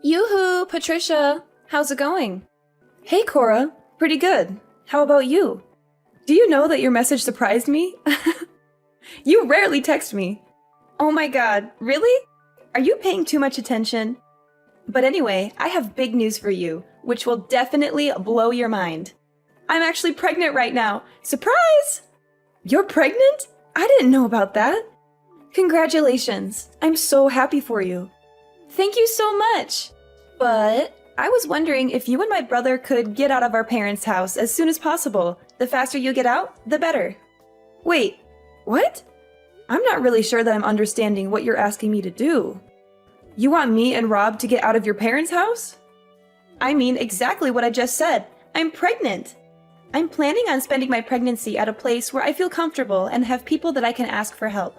Yoo-hoo, Patricia! How's it going? Hey, Cora. Pretty good. How about you? Do you know that your message surprised me? You rarely text me. Oh my god, really? Are you paying too much attention? But anyway, I have big news for you, which will definitely blow your mind. I'm actually pregnant right now. Surprise! You're pregnant? I didn't know about that. Congratulations. I'm so happy for you. Thank you so much. But I was wondering if you and my brother could get out of our parents' house as soon as possible. The faster you get out, the better. Wait, what? I'm not really sure that I'm understanding what you're asking me to do. You want me and Rob to get out of your parents' house? I mean exactly what I just said. I'm pregnant. I'm planning on spending my pregnancy at a place where I feel comfortable and have people that I can ask for help.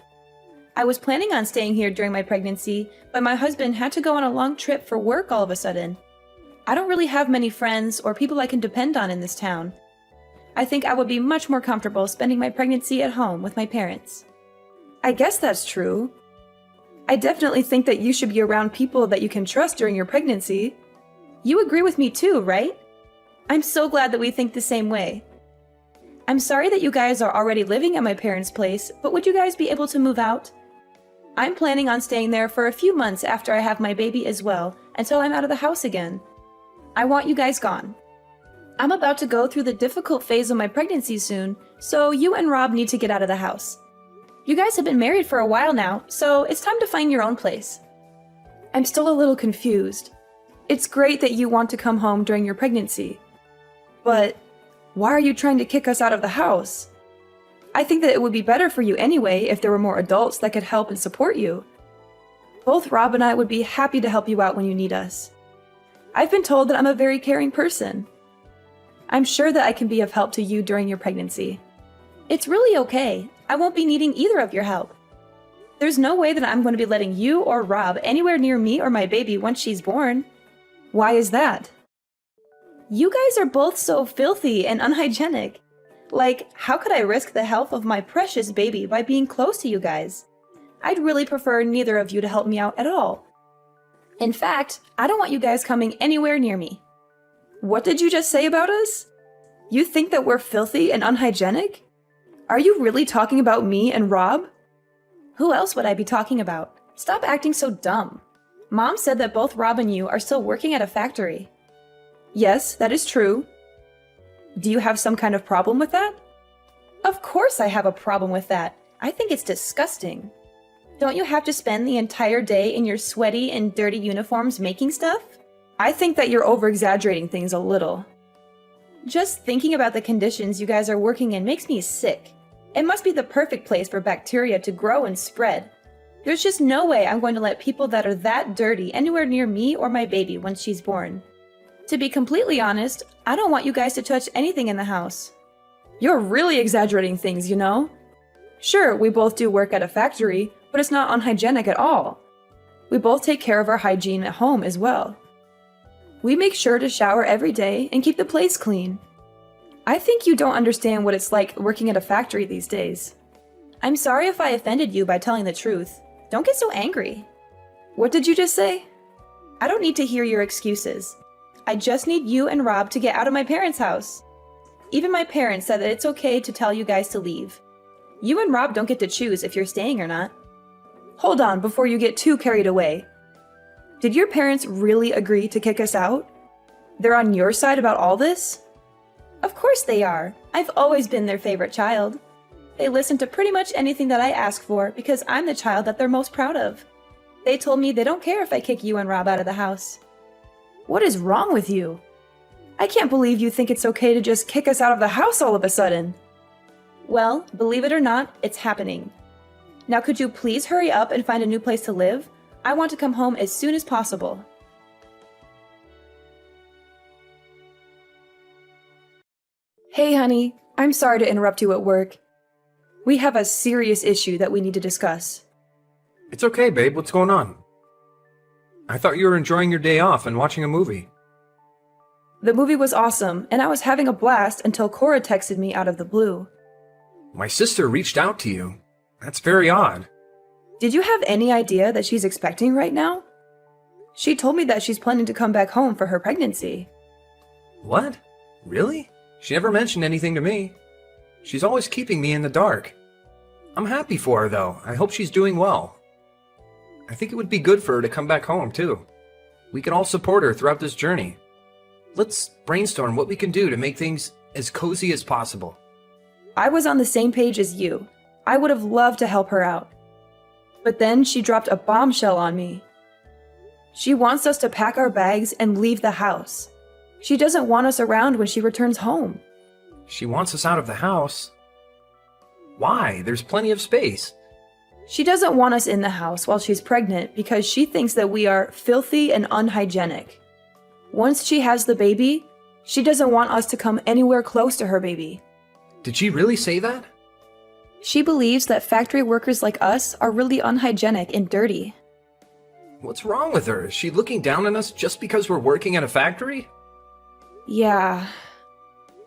I was planning on staying here during my pregnancy, but my husband had to go on a long trip for work all of a sudden. I don't really have many friends or people I can depend on in this town. I think I would be much more comfortable spending my pregnancy at home with my parents. I guess that's true. I definitely think that you should be around people that you can trust during your pregnancy. You agree with me too, right? I'm so glad that we think the same way. I'm sorry that you guys are already living at my parents' place, but would you guys be able to move out? I'm planning on staying there for a few months after I have my baby as well, until I'm out of the house again. I want you guys gone. I'm about to go through the difficult phase of my pregnancy soon, so you and Rob need to get out of the house. You guys have been married for a while now, so it's time to find your own place. I'm still a little confused. It's great that you want to come home during your pregnancy. But why are you trying to kick us out of the house? I think that it would be better for you anyway if there were more adults that could help and support you. Both Rob and I would be happy to help you out when you need us. I've been told that I'm a very caring person. I'm sure that I can be of help to you during your pregnancy. It's really okay. I won't be needing either of your help. There's no way that I'm going to be letting you or Rob anywhere near me or my baby once she's born. Why is that? You guys are both so filthy and unhygienic. Like, how could I risk the health of my precious baby by being close to you guys? I'd really prefer neither of you to help me out at all. In fact, I don't want you guys coming anywhere near me. What did you just say about us? You think that we're filthy and unhygienic? Are you really talking about me and Rob? Who else would I be talking about? Stop acting so dumb. Mom said that both Rob and you are still working at a factory. Yes, that is true. Do you have some kind of problem with that? Of course I have a problem with that. I think it's disgusting. Don't you have to spend the entire day in your sweaty and dirty uniforms making stuff? I think that you're over-exaggerating things a little. Just thinking about the conditions you guys are working in makes me sick. It must be the perfect place for bacteria to grow and spread. There's just no way I'm going to let people that are that dirty anywhere near me or my baby once she's born. To be completely honest, I don't want you guys to touch anything in the house. You're really exaggerating things, you know? Sure, we both do work at a factory, but it's not unhygienic at all. We both take care of our hygiene at home as well. We make sure to shower every day and keep the place clean. I think you don't understand what it's like working at a factory these days. I'm sorry if I offended you by telling the truth. Don't get so angry. What did you just say? I don't need to hear your excuses. I just need you and Rob to get out of my parents' house. Even my parents said that it's okay to tell you guys to leave. You and Rob don't get to choose if you're staying or not. Hold on before you get too carried away. Did your parents really agree to kick us out? They're on your side about all this? Of course they are. I've always been their favorite child. They listen to pretty much anything that I ask for because I'm the child that they're most proud of. They told me they don't care if I kick you and Rob out of the house. What is wrong with you? I can't believe you think it's okay to just kick us out of the house all of a sudden. Well, believe it or not, it's happening. Now could you please hurry up and find a new place to live? I want to come home as soon as possible. Hey honey, I'm sorry to interrupt you at work. We have a serious issue that we need to discuss. It's okay, babe. What's going on? I thought you were enjoying your day off and watching a movie. The movie was awesome, and I was having a blast until Cora texted me out of the blue. My sister reached out to you. That's very odd. Did you have any idea that she's expecting right now? She told me that she's planning to come back home for her pregnancy. What? Really? She never mentioned anything to me. She's always keeping me in the dark. I'm happy for her, though. I hope she's doing well. I think it would be good for her to come back home, too. We can all support her throughout this journey. Let's brainstorm what we can do to make things as cozy as possible. I was on the same page as you. I would have loved to help her out. But then she dropped a bombshell on me. She wants us to pack our bags and leave the house. She doesn't want us around when she returns home. She wants us out of the house? Why? There's plenty of space. She doesn't want us in the house while she's pregnant because she thinks that we are filthy and unhygienic. Once she has the baby, she doesn't want us to come anywhere close to her baby. Did she really say that? She believes that factory workers like us are really unhygienic and dirty. What's wrong with her? Is she looking down on us just because we're working at a factory? Yeah.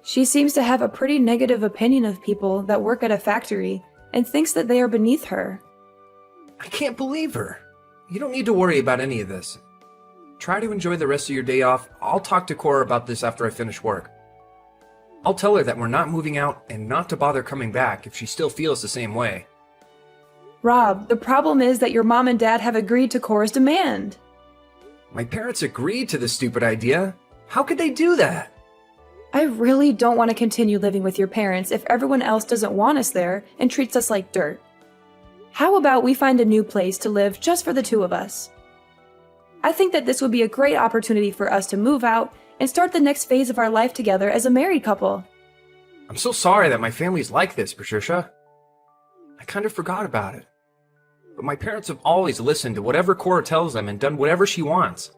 She seems to have a pretty negative opinion of people that work at a factory and thinks that they are beneath her. I can't believe her. You don't need to worry about any of this. Try to enjoy the rest of your day off. I'll talk to Cora about this after I finish work. I'll tell her that we're not moving out and not to bother coming back if she still feels the same way. Rob, the problem is that your mom and dad have agreed to Cora's demand. My parents agreed to this stupid idea. How could they do that? I really don't want to continue living with your parents if everyone else doesn't want us there and treats us like dirt. How about we find a new place to live just for the two of us? I think that this would be a great opportunity for us to move out and start the next phase of our life together as a married couple. I'm so sorry that my family's like this, Patricia. I kind of forgot about it. But my parents have always listened to whatever Cora tells them and done whatever she wants.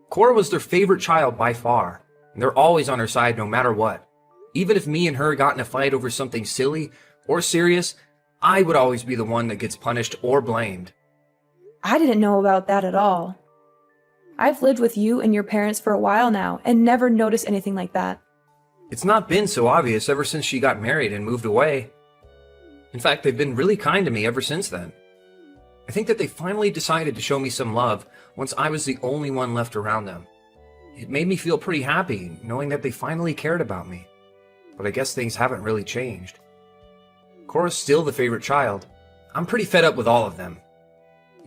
Cora was their favorite child by far, and they're always on her side no matter what. Even if me and her got in a fight over something silly or serious, I would always be the one that gets punished or blamed. I didn't know about that at all. I've lived with you and your parents for a while now and never noticed anything like that. It's not been so obvious ever since she got married and moved away. In fact, they've been really kind to me ever since then. I think that they finally decided to show me some love once I was the only one left around them. It made me feel pretty happy knowing that they finally cared about me. But I guess things haven't really changed. Cora's still the favorite child. I'm pretty fed up with all of them.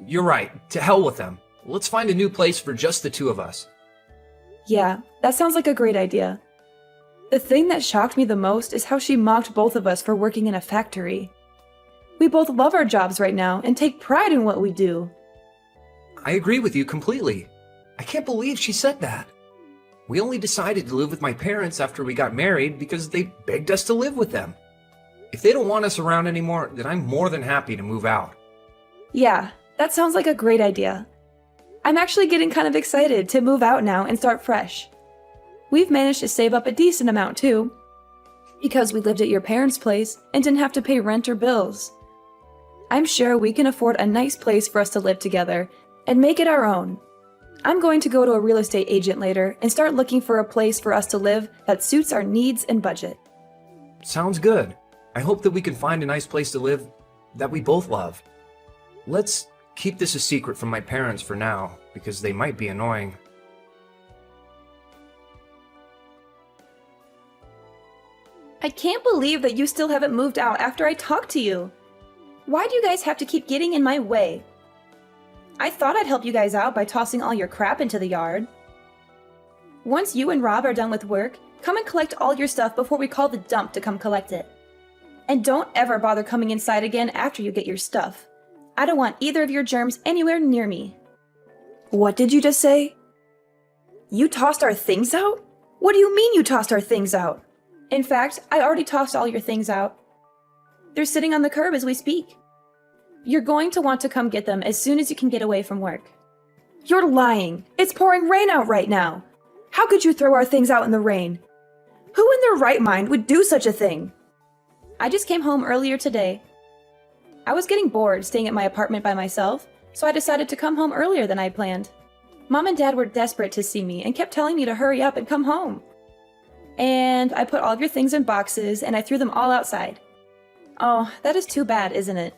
You're right, to hell with them. Let's find a new place for just the two of us. Yeah, that sounds like a great idea. The thing that shocked me the most is how she mocked both of us for working in a factory. We both love our jobs right now and take pride in what we do. I agree with you completely. I can't believe she said that. We only decided to live with my parents after we got married because they begged us to live with them. If they don't want us around anymore, then I'm more than happy to move out. Yeah, that sounds like a great idea. I'm actually getting kind of excited to move out now and start fresh. We've managed to save up a decent amount too, because we lived at your parents' place and didn't have to pay rent or bills. I'm sure we can afford a nice place for us to live together and make it our own. I'm going to go to a real estate agent later and start looking for a place for us to live that suits our needs and budget. Sounds good. I hope that we can find a nice place to live that we both love. Let's keep this a secret from my parents for now, because they might be annoying. I can't believe that you still haven't moved out after I talked to you. Why do you guys have to keep getting in my way? I thought I'd help you guys out by tossing all your crap into the yard. Once you and Rob are done with work, come and collect all your stuff before we call the dump to come collect it. And don't ever bother coming inside again after you get your stuff. I don't want either of your germs anywhere near me. What did you just say? You tossed our things out? What do you mean you tossed our things out? In fact, I already tossed all your things out. They're sitting on the curb as we speak. You're going to want to come get them as soon as you can get away from work. You're lying. It's pouring rain out right now. How could you throw our things out in the rain? Who in their right mind would do such a thing? I just came home earlier today. I was getting bored staying at my apartment by myself, so I decided to come home earlier than I had planned. Mom and Dad were desperate to see me and kept telling me to hurry up and come home. And I put all of your things in boxes and I threw them all outside. Oh, that is too bad, isn't it?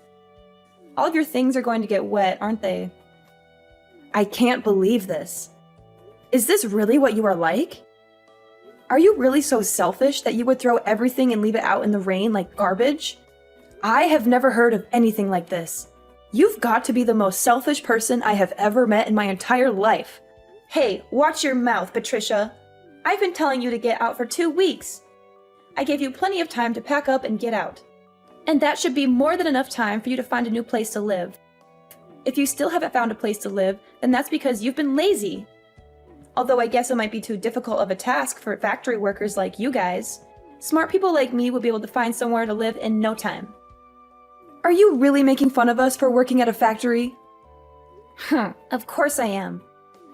All of your things are going to get wet, aren't they? I can't believe this. Is this really what you are like? Are you really so selfish that you would throw everything and leave it out in the rain like garbage? I have never heard of anything like this. You've got to be the most selfish person I have ever met in my entire life. Hey, watch your mouth, Patricia. I've been telling you to get out for 2 weeks. I gave you plenty of time to pack up and get out. And that should be more than enough time for you to find a new place to live. If you still haven't found a place to live, then that's because you've been lazy. Although I guess it might be too difficult of a task for factory workers like you guys. Smart people like me would be able to find somewhere to live in no time. Are you really making fun of us for working at a factory? Of course I am.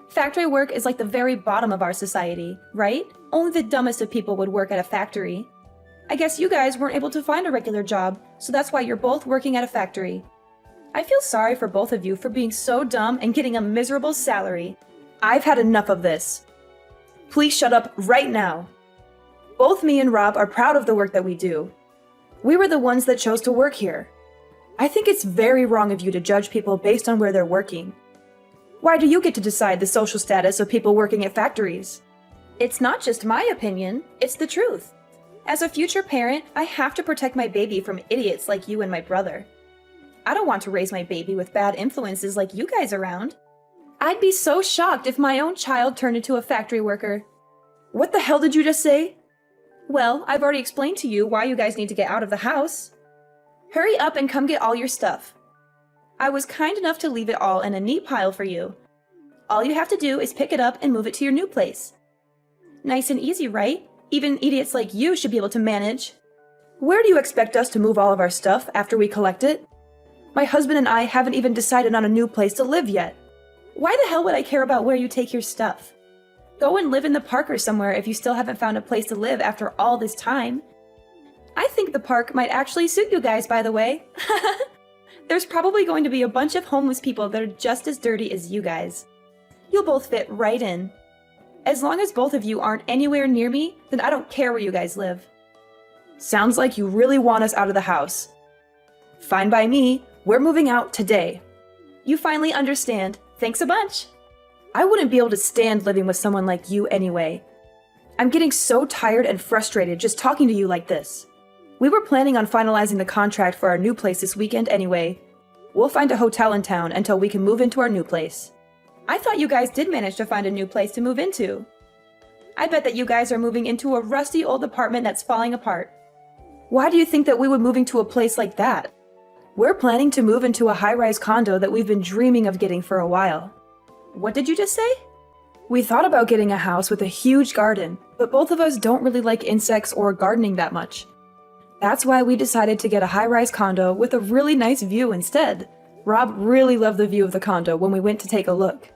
Factory work is like the very bottom of our society, right? Only the dumbest of people would work at a factory. I guess you guys weren't able to find a regular job, so that's why you're both working at a factory. I feel sorry for both of you for being so dumb and getting a miserable salary. I've had enough of this. Please shut up right now. Both me and Rob are proud of the work that we do. We were the ones that chose to work here. I think it's very wrong of you to judge people based on where they're working. Why do you get to decide the social status of people working at factories? It's not just my opinion, it's the truth. As a future parent, I have to protect my baby from idiots like you and my brother. I don't want to raise my baby with bad influences like you guys around. I'd be so shocked if my own child turned into a factory worker. What the hell did you just say? Well, I've already explained to you why you guys need to get out of the house. Hurry up and come get all your stuff. I was kind enough to leave it all in a neat pile for you. All you have to do is pick it up and move it to your new place. Nice and easy, right? Even idiots like you should be able to manage. Where do you expect us to move all of our stuff after we collect it? My husband and I haven't even decided on a new place to live yet. Why the hell would I care about where you take your stuff? Go and live in the park or somewhere if you still haven't found a place to live after all this time. I think the park might actually suit you guys, by the way. There's probably going to be a bunch of homeless people that are just as dirty as you guys. You'll both fit right in. As long as both of you aren't anywhere near me, then I don't care where you guys live. Sounds like you really want us out of the house. Fine by me, we're moving out today. You finally understand. Thanks a bunch. I wouldn't be able to stand living with someone like you anyway. I'm getting so tired and frustrated just talking to you like this. We were planning on finalizing the contract for our new place this weekend anyway. We'll find a hotel in town until we can move into our new place. I thought you guys did manage to find a new place to move into. I bet that you guys are moving into a rusty old apartment that's falling apart. Why do you think that we would move into a place like that? We're planning to move into a high-rise condo that we've been dreaming of getting for a while. What did you just say? We thought about getting a house with a huge garden, but both of us don't really like insects or gardening that much. That's why we decided to get a high-rise condo with a really nice view instead. Rob really loved the view of the condo when we went to take a look.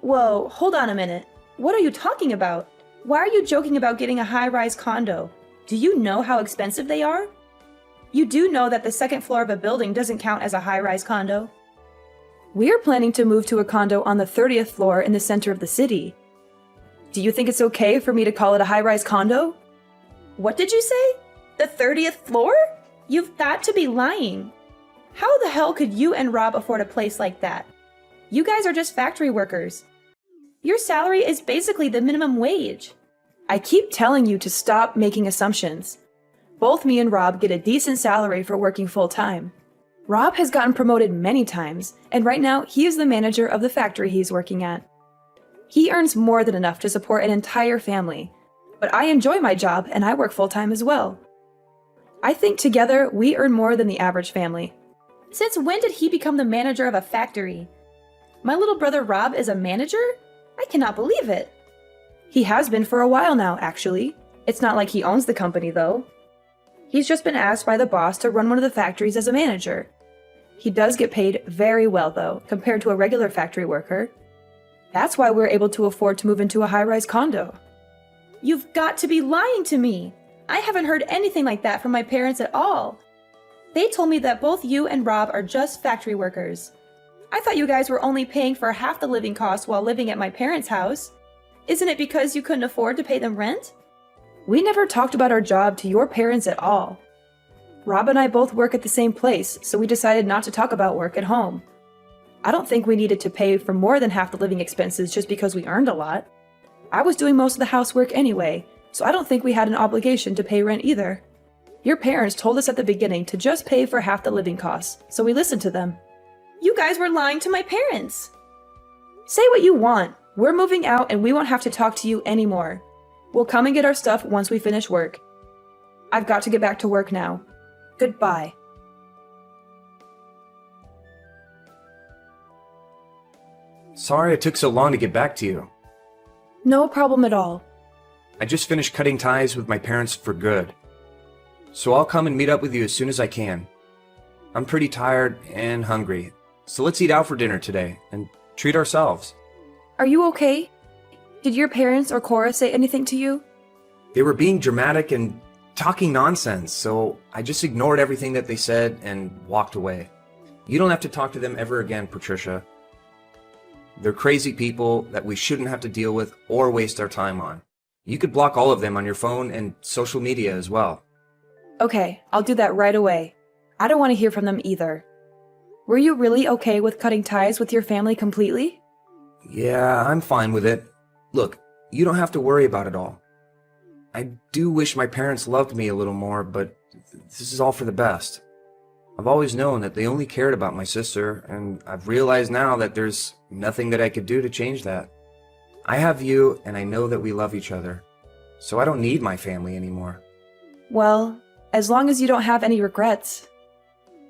Whoa, hold on a minute. What are you talking about? Why are you joking about getting a high-rise condo? Do you know how expensive they are? You do know that the second floor of a building doesn't count as a high-rise condo. We're planning to move to a condo on the 30th floor in the center of the city. Do you think it's okay for me to call it a high-rise condo? What did you say? The 30th floor? You've got to be lying. How the hell could you and Rob afford a place like that? You guys are just factory workers. Your salary is basically the minimum wage. I keep telling you to stop making assumptions. Both me and Rob get a decent salary for working full-time. Rob has gotten promoted many times, and right now he is the manager of the factory he's working at. He earns more than enough to support an entire family, but I enjoy my job and I work full-time as well. I think together we earn more than the average family. Since when did he become the manager of a factory? My little brother Rob is a manager? I cannot believe it. He has been for a while now, actually. It's not like he owns the company, though. He's just been asked by the boss to run one of the factories as a manager. He does get paid very well, though, compared to a regular factory worker. That's why we're able to afford to move into a high-rise condo. You've got to be lying to me! I haven't heard anything like that from my parents at all. They told me that both you and Rob are just factory workers. I thought you guys were only paying for half the living costs while living at my parents' house. Isn't it because you couldn't afford to pay them rent? We never talked about our job to your parents at all. Rob and I both work at the same place, so we decided not to talk about work at home. I don't think we needed to pay for more than half the living expenses just because we earned a lot. I was doing most of the housework anyway, so I don't think we had an obligation to pay rent either. Your parents told us at the beginning to just pay for half the living costs, so we listened to them. You guys were lying to my parents! Say what you want. We're moving out and we won't have to talk to you anymore. We'll come and get our stuff once we finish work. I've got to get back to work now. Goodbye. Sorry it took so long to get back to you. No problem at all. I just finished cutting ties with my parents for good. So I'll come and meet up with you as soon as I can. I'm pretty tired and hungry, so let's eat out for dinner today and treat ourselves. Are you okay? Did your parents or Cora say anything to you? They were being dramatic and talking nonsense, so I just ignored everything that they said and walked away. You don't have to talk to them ever again, Patricia. They're crazy people that we shouldn't have to deal with or waste our time on. You could block all of them on your phone and social media as well. Okay, I'll do that right away. I don't want to hear from them either. Were you really okay with cutting ties with your family completely? Yeah, I'm fine with it. Look, you don't have to worry about it all. I do wish my parents loved me a little more, but this is all for the best. I've always known that they only cared about my sister, and I've realized now that there's nothing that I could do to change that. I have you, and I know that we love each other, so I don't need my family anymore. Well, as long as you don't have any regrets.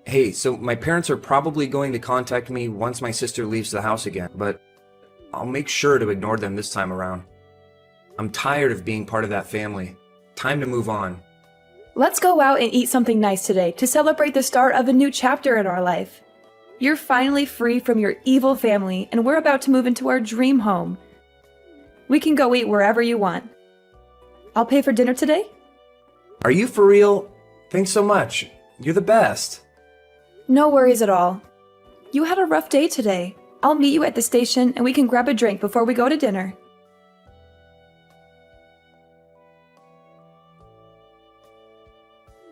Hey, so my parents are probably going to contact me once my sister leaves the house again, but I'll make sure to ignore them this time around. I'm tired of being part of that family. Time to move on. Let's go out and eat something nice today to celebrate the start of a new chapter in our life. You're finally free from your evil family, and we're about to move into our dream home. We can go eat wherever you want. I'll pay for dinner today? Are you for real? Thanks so much. You're the best. No worries at all. You had a rough day today. I'll meet you at the station and we can grab a drink before we go to dinner.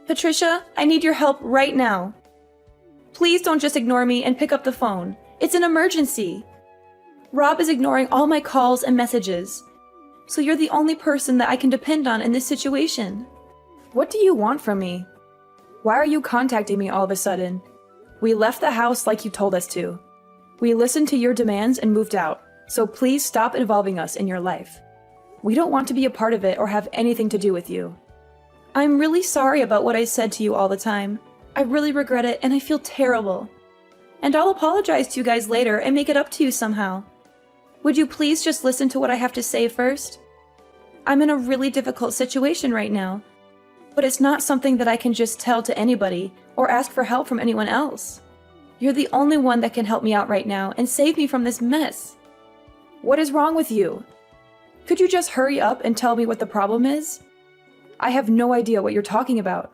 Patricia, I need your help right now. Please don't just ignore me and pick up the phone. It's an emergency. Rob is ignoring all my calls and messages. So you're the only person that I can depend on in this situation. What do you want from me? Why are you contacting me all of a sudden? We left the house like you told us to. We listened to your demands and moved out, so please stop involving us in your life. We don't want to be a part of it or have anything to do with you. I'm really sorry about what I said to you all the time. I really regret it and I feel terrible. And I'll apologize to you guys later and make it up to you somehow. Would you please just listen to what I have to say first? I'm in a really difficult situation right now, but it's not something that I can just tell to anybody or ask for help from anyone else. You're the only one that can help me out right now and save me from this mess. What is wrong with you? Could you just hurry up and tell me what the problem is? I have no idea what you're talking about.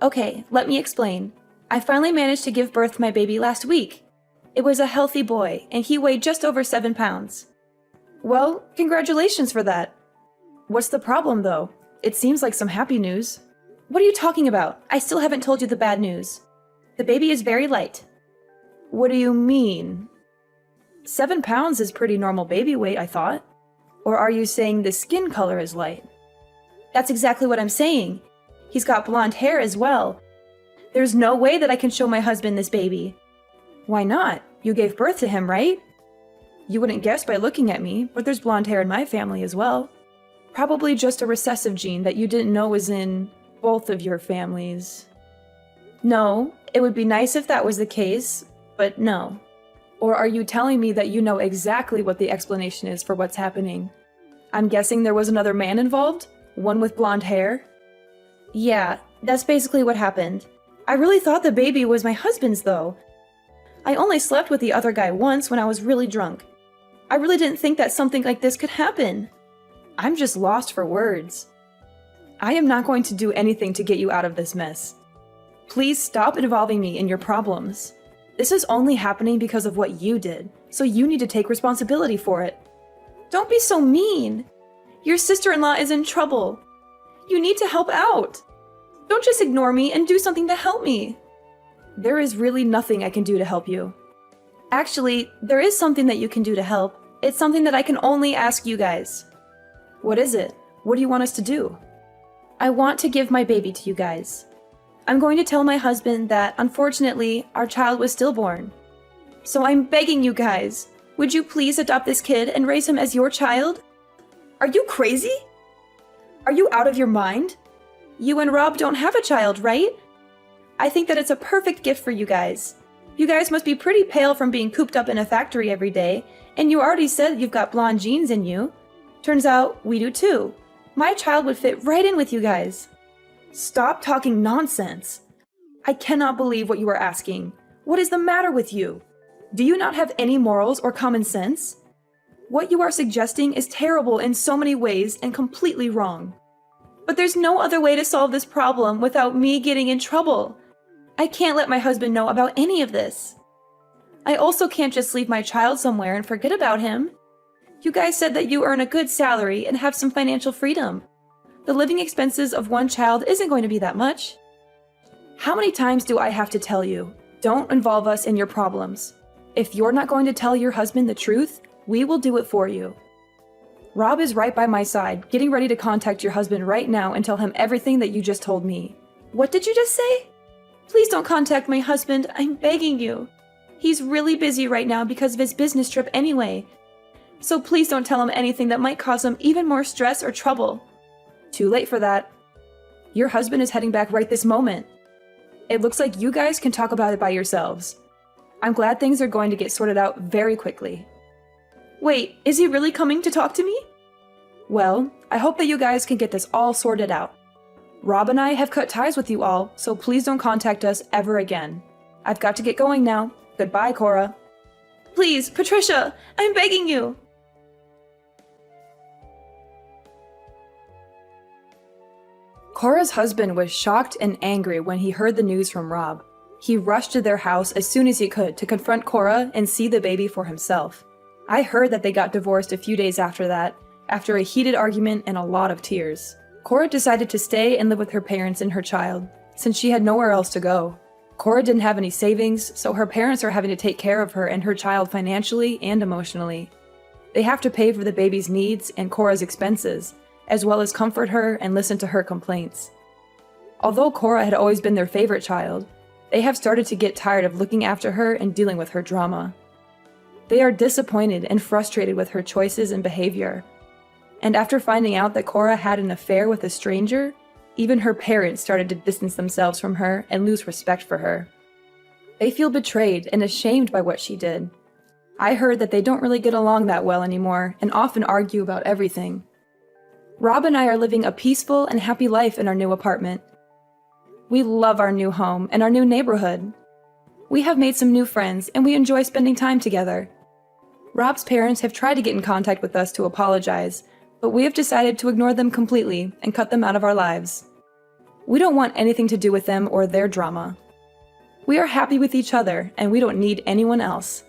Okay, let me explain. I finally managed to give birth to my baby last week. It was a healthy boy, and he weighed just over 7 pounds. Well, congratulations for that. What's the problem, though? It seems like some happy news. What are you talking about? I still haven't told you the bad news. The baby is very light. What do you mean? 7 pounds is pretty normal baby weight, I thought. Or are you saying the skin color is light? That's exactly what I'm saying. He's got blonde hair as well. There's no way that I can show my husband this baby. Why not? You gave birth to him, right? You wouldn't guess by looking at me, but there's blonde hair in my family as well. Probably just a recessive gene that you didn't know was in both of your families. No, it would be nice if that was the case, but no. Or are you telling me that you know exactly what the explanation is for what's happening? I'm guessing there was another man involved? One with blonde hair? Yeah, that's basically what happened. I really thought the baby was my husband's, though. I only slept with the other guy once when I was really drunk. I really didn't think that something like this could happen. I'm just lost for words. I am not going to do anything to get you out of this mess. Please stop involving me in your problems. This is only happening because of what you did, so you need to take responsibility for it. Don't be so mean. Your sister-in-law is in trouble. You need to help out. Don't just ignore me and do something to help me. There is really nothing I can do to help you. Actually, there is something that you can do to help. It's something that I can only ask you guys. What is it? What do you want us to do? I want to give my baby to you guys. I'm going to tell my husband that, unfortunately, our child was stillborn. So I'm begging you guys, would you please adopt this kid and raise him as your child? Are you crazy? Are you out of your mind? You and Rob don't have a child, right? I think that it's a perfect gift for you guys. You guys must be pretty pale from being cooped up in a factory every day, and you already said you've got blonde genes in you. Turns out we do too. My child would fit right in with you guys. Stop talking nonsense. I cannot believe what you are asking. What is the matter with you? Do you not have any morals or common sense? What you are suggesting is terrible in so many ways and completely wrong. But there's no other way to solve this problem without me getting in trouble. I can't let my husband know about any of this. I also can't just leave my child somewhere and forget about him. You guys said that you earn a good salary and have some financial freedom. The living expenses of one child isn't going to be that much. How many times do I have to tell you? Don't involve us in your problems. If you're not going to tell your husband the truth, we will do it for you. Rob is right by my side, getting ready to contact your husband right now and tell him everything that you just told me. What did you just say? Please don't contact my husband, I'm begging you. He's really busy right now because of his business trip anyway. So please don't tell him anything that might cause him even more stress or trouble. Too late for that. Your husband is heading back right this moment. It looks like you guys can talk about it by yourselves. I'm glad things are going to get sorted out very quickly. Wait, is he really coming to talk to me? Well, I hope that you guys can get this all sorted out. Rob and I have cut ties with you all, so please don't contact us ever again. I've got to get going now. Goodbye, Cora. Please, Patricia, I'm begging you. Cora's husband was shocked and angry when he heard the news from Rob. He rushed to their house as soon as he could to confront Cora and see the baby for himself. I heard that they got divorced a few days after that, after a heated argument and a lot of tears. Cora decided to stay and live with her parents and her child, since she had nowhere else to go. Cora didn't have any savings, so her parents are having to take care of her and her child financially and emotionally. They have to pay for the baby's needs and Cora's expenses, as well as comfort her and listen to her complaints. Although Cora had always been their favorite child, they have started to get tired of looking after her and dealing with her drama. They are disappointed and frustrated with her choices and behavior. And after finding out that Cora had an affair with a stranger, even her parents started to distance themselves from her and lose respect for her. They feel betrayed and ashamed by what she did. I heard that they don't really get along that well anymore and often argue about everything. Rob and I are living a peaceful and happy life in our new apartment. We love our new home and our new neighborhood. We have made some new friends and we enjoy spending time together. Rob's parents have tried to get in contact with us to apologize, but we have decided to ignore them completely and cut them out of our lives. We don't want anything to do with them or their drama. We are happy with each other and we don't need anyone else.